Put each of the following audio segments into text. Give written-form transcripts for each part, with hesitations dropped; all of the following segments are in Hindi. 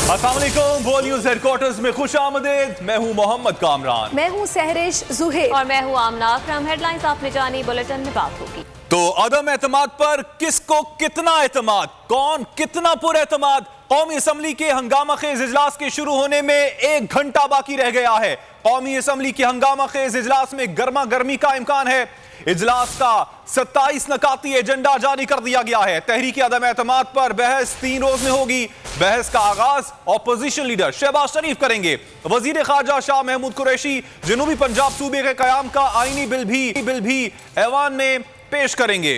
अस्सलाम वालेकुम, वो न्यूज हेडक्वार्टर्स में खुश आमदेद। मैं हूं मोहम्मद कामरान। मैं हूं सहरिश जुहेर और मैं हूं आमना अकरम। हेडलाइंस आपने जानी, बुलेटिन में बात होगी। तो अदम एतमाद पर किसको कितना एतमाद, कौन कितना पुरएतमाद। कौमी असम्बली के हंगामा खेज इजलास के शुरू होने में 1 घंटा बाकी रह गया है। कौमी असम्बली के हंगामा खेज इजलास में गर्मा गर्मी का इम्कान है। इजलास का 27 नकाती एजेंडा जारी कर दिया गया है। तहरीक अदम एतमाद पर बहस 3 रोज में होगी। बहस का आगाज ऑपोजिशन लीडर शहबाज शरीफ करेंगे। वजीर खारजा शाह महमूद कुरैशी जनूबी पंजाब सूबे के कयाम का आईनी बिल भी ऐवान में पेश करेंगे।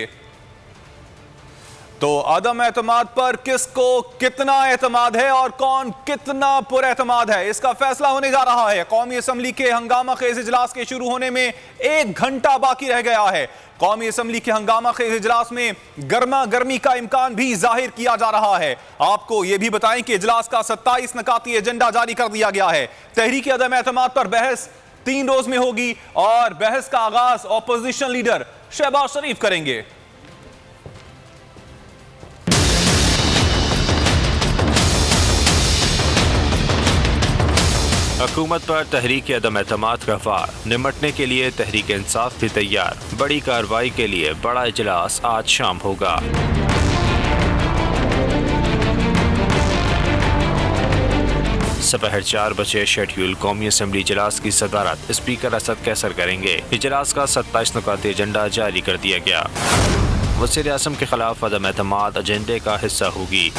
तो अदम एतमाद पर किसको कितना एतमाद है और कौन कितना पुरएतमाद है, इसका फैसला होने जा रहा है। कौमी असम्बली के हंगामा खेज इजलास के शुरू होने में 1 घंटा बाकी रह गया है। कौमी असम्बली के हंगामा खेज इजलास में गर्मा गर्मी का इम्कान भी जाहिर किया जा रहा है। आपको यह भी बताएं कि इजलास का 27 नकाती एजेंडा जारी कर दिया गया है। तहरीक अदम एतमाद पर बहस 3 रोज में होगी और बहस का आगाज ऑपोजिशन लीडर शहबाज शरीफ करेंगे। हुकूमत पर तहरीक अदम एतमाद का वार, निमटने के लिए तहरीक इंसाफ भी तैयार। बड़ी कार्रवाई के लिए बड़ा इजलास आज शाम होगा। दोपहर 4 बजे शेड्यूल कौमी असम्बली इजलास की सदारत स्पीकर असद कैसर करेंगे। इजलास का 27 नुकाती एजेंडा जारी कर दिया गया। वज़ीर आज़म के खिलाफ अदम एतमाद एजेंडे का हिस्सा होगी।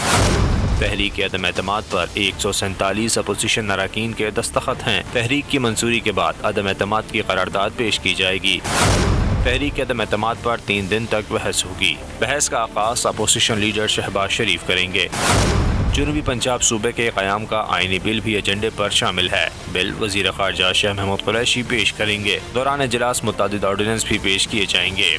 तहरीक अदम एतमाद पर 147 अपोजिशन अरकान के दस्तखत हैं। तहरीक की मंजूरी के बाद अदम एतमाद की करारदाद पेश की जाएगी। तहरीक अदम एतमाद पर 3 दिन तक बहस होगी। बहस का आगाज अपोजिशन लीडर शहबाज शरीफ करेंगे। जनूबी पंजाब सूबे के क़याम का आईनी बिल भी एजेंडे पर शामिल है। बिल वज़ीर ख़ारजा शाह महमूद कुरैशी पेश करेंगे। दौरान इजलास मुतअद्दिद ऑर्डिनेंस भी पेश किए जाएंगे।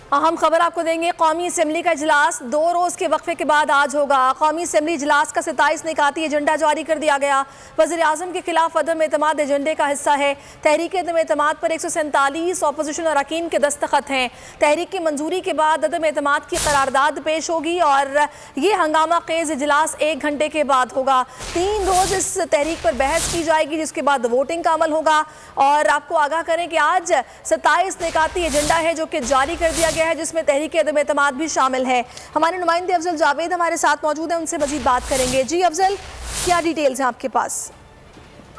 अहम खबर आपको देंगे। कौमी असम्बली का इजलास 2 रोज़ के वक्फे के बाद आज होगा। कौमी असम्बली इजलास का 27 निकाती एजेंडा जारी कर दिया गया। वज़ीर आज़म के खिलाफ अदम एतमाद एजेंडे का हिस्सा है। तहरीक अदम एतमाद पर 147 अपोजिशन अरकान के दस्तखत हैं। तहरीक की मंजूरी के बाद अदम एतमाद की करारदाद पेश होगी और ये हंगामा खेज इजलास 1 घंटे के बाद होगा। 3 रोज़ इस तहरीक पर बहस की जाएगी, जिसके बाद वोटिंग का अमल होगा। और आपको आगाह करें कि आज 27 निकाती एजेंडा है जो कि जारी कर दिया गया है, जिसमें तहरीक अदम एतमाद भी शामिल है। हमारे नुमाइंदे अफजल जावेद हमारे साथ मौजूद हैं, उनसे मजीद बात करेंगे। जी अफजल, क्या डिटेल्स हैं आपके पास?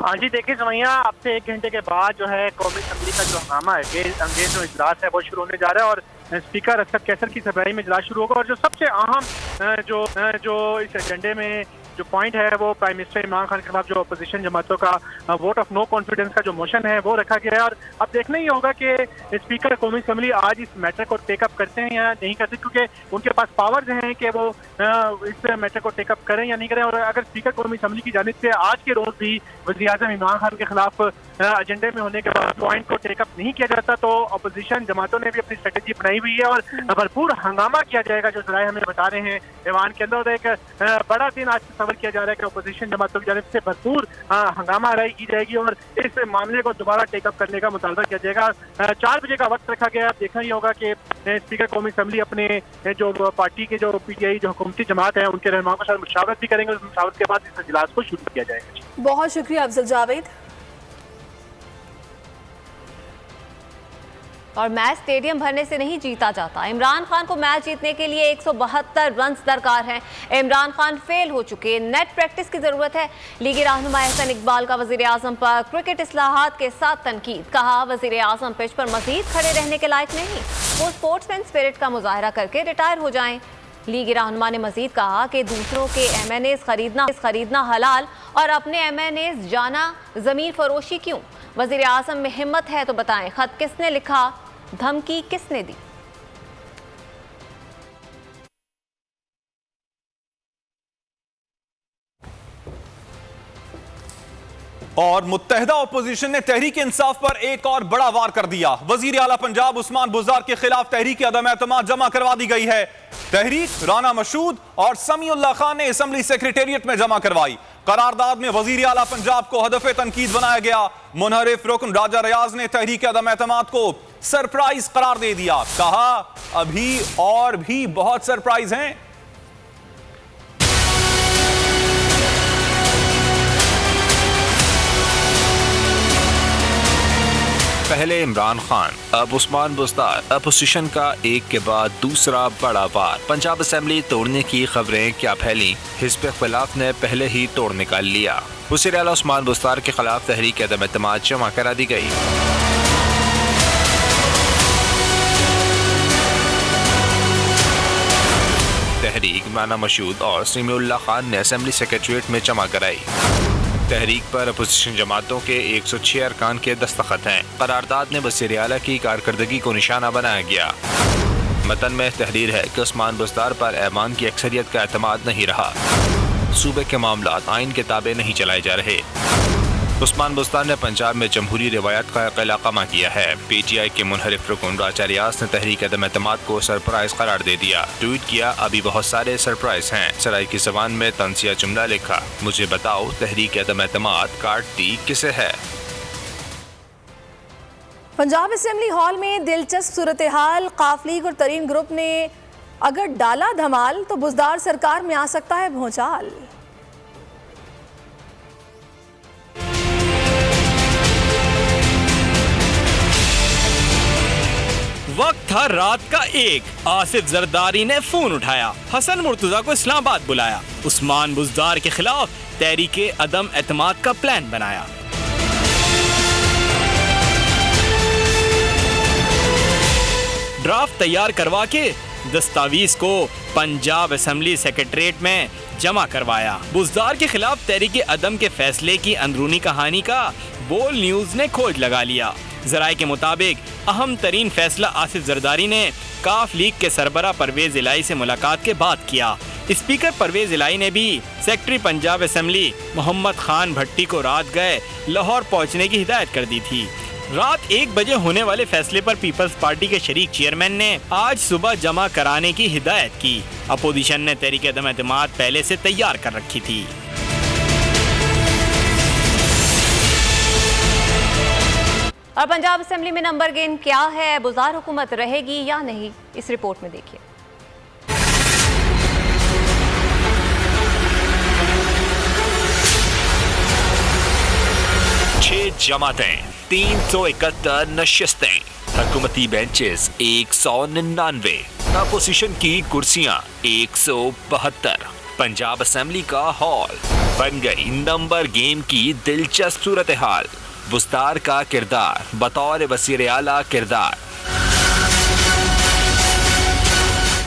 हाँ जी, देखिए समैया, अब से 1 घंटे के बाद जो है कौमी असम्बली का जो हंगामा है, अंगेज जो इजलास है वो शुरू होने जा रहा है और स्पीकर असद कैसर की सरबराही में इजलास शुरू होगा। और जो सबसे अहम जो इस एजेंडे में जो पॉइंट है वो प्राइम मिनिस्टर इमरान खान के खिलाफ जो अपोजिशन जमातों का वोट ऑफ नो कॉन्फिडेंस का जो मोशन है वो रखा गया है। और अब देखना ही होगा कि स्पीकर कौमी असम्बली आज इस मैटर को टेकअप करते हैं या नहीं करते, क्योंकि उनके पास पावर्स हैं कि वो इस मैटर को टेकअप करें या नहीं करें। और अगर स्पीकर कौमी असम्बली की जानिब से आज के रोज भी वज़ीर आज़म इमरान खान के खिलाफ एजेंडे में होने के बाद पॉइंट को टेकअप नहीं किया जाता, तो अपोजिशन जमातों ने भी अपनी स्ट्रेटेजी अपनाई हुई है और भरपूर हंगामा किया जाएगा, जो जराए हमें बता रहे हैं ऐवान के अंदर। और एक बड़ा दिन आज तस्वर किया जा रहा है कि अपोजिशन जमातों की जानिब से भरपूर हंगामा आराई की जाएगी और इस मामले को दोबारा टेकअप करने का मुतालबा किया जाएगा। 4 बजे का वक्त रखा गया। देखना ही होगा कि स्पीकर कौमी असम्बली अपने जो पार्टी के जो PTI जो हुकूमती जमात है उनके रहनुमाओं के साथ मुशावरत भी करेंगे। उस मुशावरत के बाद इस इजलास को शुरू किया जाएगा। बहुत शुक्रिया अफजल जावेद। और मैच स्टेडियम भरने से नहीं जीता जाता। इमरान खान को मैच जीतने के लिए 172 रन दरकार हैं। इमरान खान फेल हो चुके, नेट प्रैक्टिस की जरूरत है। लीगी रहनुमा एहसन इकबाल का वजीर आजम पर क्रिकेट इस्लाहात के साथ तनकीद। कहा, वजीर आजम पिच पर मजीद खड़े रहने के लायक नहीं, वो स्पोर्ट्समैन स्पिरिट का मुजाहरा करके रिटायर हो जाएं। लीगी रहनुमा ने मजीद कहा कि दूसरों के MNAs खरीदना हलाल और अपने MNAs जाना ज़मीर फरोशी क्यों? वजीर आजम में हिम्मत है तो बताएं, खत किसने लिखा, धमकी किसने दी? और मुत्तहिदा अपोजिशन ने तहरीक इंसाफ पर एक और बड़ा वार कर दिया। वजीर आला पंजाब उस्मान बुज़दार के खिलाफ तहरीक अदम एतमाद जमा करवा दी गई है। तहरीक राना मशहूद और समीउल्लाह खान ने असम्बली सेक्रेटेरिएट में जमा करवाई। करारदाद में वजीर आला पंजाब को हदफ तनकीद बनाया गया। मुनहरिफ रुकन राजा रियाज ने तहरीक अदम एतमाद को सरप्राइज करार दे दिया। कहा अभी और भी बहुत सरप्राइज हैं। पहले इमरान खान, अब उस्मान बुज़दार। अपोजिशन का एक के बाद दूसरा बड़ा वार। पंजाब असेंबली तोड़ने की खबरें क्या फैली, हिज़्ब इख्तिलाफ ने पहले ही तोड़ निकाल लिया। वज़ीर आला उस्मान बुज़दार के खिलाफ तहरीक अदम एतमाद जमा करा दी गई। तहरीक राना मशहूद और समीउल्लाह खान ने असेंबली सेक्रेटेरिएट में जमा कराई। तहरीक पर अपोजिशन जमातों के 106 अरकान के दस्तखत हैं। करारदाद में वज़ीर आला की कारकर्दगी को निशाना बनाया गया। मतन में तहरीर है कि उस्मान बुज़दार पर ऐवान की अक्सरियत का एतमाद नहीं रहा। सूबे के मामलात आइन के ताबे नहीं चलाए जा रहे। उस्मान बुज़दार ने पंजाब में जमहूरी रिवायत का इलाक़ामा किया है। PTI के मुनहरिफ रुकन राजा रियाज ने तहरीक अदम एतमाद को सरप्राइज करार दे दिया। ट्वीट किया, अभी बहुत सारे सरप्राइज हैं। सराइकी ज़बान में तंसिया जुमला लिखा, मुझे बताओ तहरीक अदम एतमाद काटती किसे है। पंजाब असेंबली हॉल में दिलचस्प सूरत हाल। काफ लीग और तरीन ग्रुप ने अगर डाला धमाल तो बुज़दार सरकार में आ सकता है भौचाल। वक्त था रात का 1। आसिफ जरदारी ने फोन उठाया, हसन मुर्तजा को इस्लामाबाद बुलाया, उस्मान बुज़दार के खिलाफ तहरीके अदम एतमाद का प्लान बनाया। ड्राफ्ट तैयार करवा के दस्तावेज को पंजाब असेंबली सेक्रेटेरिएट में जमा करवाया। बुज़दार के खिलाफ तहरीके अदम के फैसले की अंदरूनी कहानी का बोल न्यूज ने खोज लगा लिया। जराये के मुताबिक अहम तरीन फैसला आसिफ जरदारी ने काफ लीग के सरबरा परवेज इलाही से मुलाकात के बाद किया। स्पीकर परवेज इलाही ने भी सेक्रेटरी पंजाब असेंबली मोहम्मद खान भट्टी को रात गए लाहौर पहुंचने की हिदायत कर दी थी। रात 1 बजे होने वाले फैसले पर पीपल्स पार्टी के शरीक चेयरमैन ने आज सुबह जमा कराने की हिदायत की। अपोजिशन ने तहरीक अदम एतमाद पहले से तैयार कर रखी थी। और पंजाब असेंबली में नंबर गेम क्या है, बुज़दार हुकूमत रहेगी या नहीं, इस रिपोर्ट में देखिए। जमातें, 371 नशिस्तें, हुकूमती बेंचेस 199, अपोजिशन की कुर्सियां 172। पंजाब असेंबली का हॉल बन गई नंबर गेम की दिलचस्प सूरत हाल। बुज़दार का किरदार बतौर वज़ीर आला किरदार।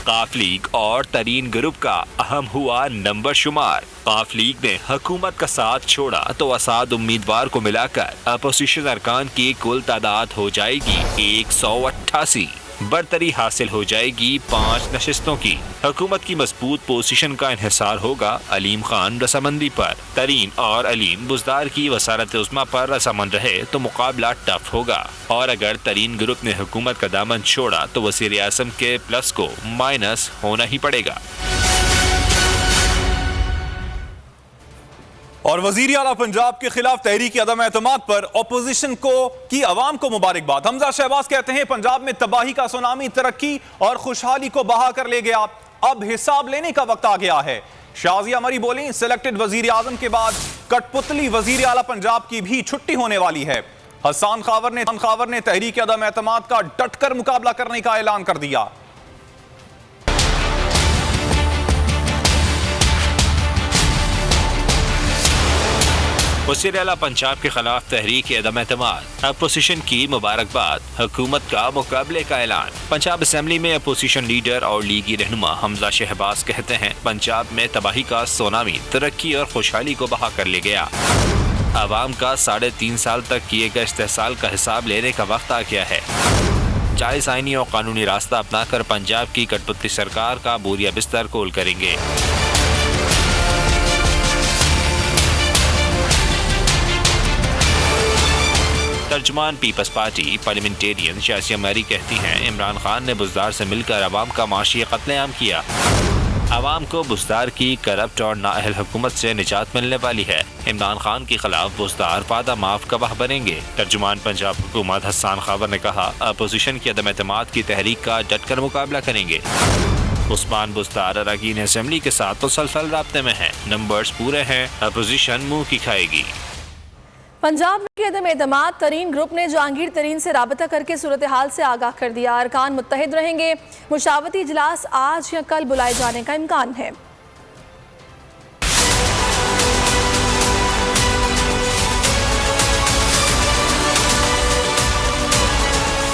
काफ लीग और तरीन ग्रुप का अहम हुआ नंबर शुमार। काफ लीग ने हुकूमत का साथ छोड़ा तो आसाद उम्मीदवार को मिलाकर अपोजिशन अरकान की कुल तादाद हो जाएगी 188। बरतरी हासिल हो जाएगी 5 नशिस्तों की। हुकूमत की मजबूत पोजीशन का इन्हिसार होगा अलीम खान रसामंदी पर। तरीन और अलीम बुज़दार की वसारत उस्मा पर रसामंद रहे तो मुकाबला टफ होगा, और अगर तरीन ग्रुप ने हुकूमत का दामन छोड़ा तो वज़ीर आज़म के प्लस को माइनस होना ही पड़ेगा। और वजीर आला पंजाब के खिलाफ तहरीक अदम एतमाद पर अपोजिशन की अवाम को मुबारकबाद। हमजा शहबाज कहते हैं पंजाब में तबाही का सुनामी तरक्की और खुशहाली को बहा कर ले गया, अब हिसाब लेने का वक्त आ गया है। शाजिया मरी बोली, सिलेक्टेड वजीर आजम के बाद कठपुतली वजीर आला पंजाब की भी छुट्टी होने वाली है। हसन खावर ने तहरीक अदम एतमाद का डटकर मुकाबला करने का ऐलान कर दिया। वज़ीर आला पंजाब के खिलाफ तहरीक अदम एतमाद, अपोजिशन की मुबारकबाद, हुकूमत का मुकाबले का ऐलान। पंजाब असेंबली में अपोजिशन लीडर और लीगी रहनुमा हमजा शहबाज कहते हैं पंजाब में तबाही का सुनामी तरक्की और खुशहाली को बहा कर ले गया। आवाम का 3.5 साल तक किए गए इस्तेहसाल का हिसाब लेने का वक्त आ गया है। जायज़ आईनी और कानूनी रास्ता अपनाकर पंजाब की कठपुतली सरकार का बोरिया बिस्तर कोल करेंगे। तर्जुमान पीपल्स पार्टी पार्लियामेंटेरियन शासिया मैरी कहती हैं इमरान खान ने बुज़दार से मिलकर अवाम का माशी कत्लेआम किया। आवाम को बुज़दार की करप्ट और नाअहल हुकूमत से निजात मिलने वाली है। इमरान खान के खिलाफ बुज़दार पादा माफ गवाह बनेंगे। तर्जुमान पंजाब हुकूमत हसन खावर ने कहा अपोजिशन की अदम एतमाद की तहरीक का डटकर मुकाबला करेंगे। उस्मान बुज़दार अरकान असेंबली के साथ मुसलसल राब्ते में हैं। नंबर्स पूरे हैं, अपोजिशन मुंह की खाएगी। पंजाब के अदम एतमाद तरीन ग्रुप ने जहांगीर तरीन से राबता करके सूरत हाल से आगाह कर दिया। अरकान मुत्तहिद रहेंगे। मुशावरती इजलास आज या कल बुलाए जाने का इम्कान है।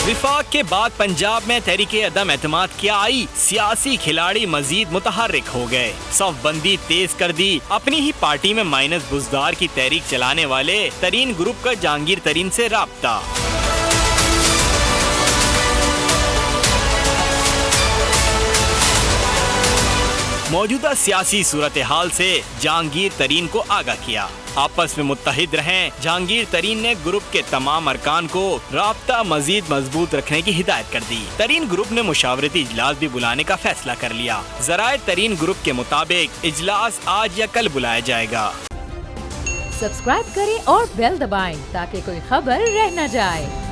विफाक के बाद पंजाब में तहरीके अदम एतमाद क्या आई? सियासी खिलाड़ी मजीद मुतहर्रिक हो गए, सफबंदी तेज कर दी। अपनी ही पार्टी में माइनस बुज़दार की तहरीक चलाने वाले तरीन ग्रुप का जहांगीर तरीन से राब्ता। मौजूदा सियासी सूरत हाल से जहांगीर तरीन को आगाह किया। आपस में मुत्तहिद रहें। जहांगीर तरीन ने ग्रुप के तमाम अरकान को राब्ता मजीद मजबूत रखने की हिदायत कर दी। तरीन ग्रुप ने मुशावरती इजलास भी बुलाने का फैसला कर लिया। ज़राए तरीन ग्रुप के मुताबिक इजलास आज या कल बुलाया जाएगा। सब्सक्राइब करें और बेल दबाएं ताकि कोई खबर रह न जाए।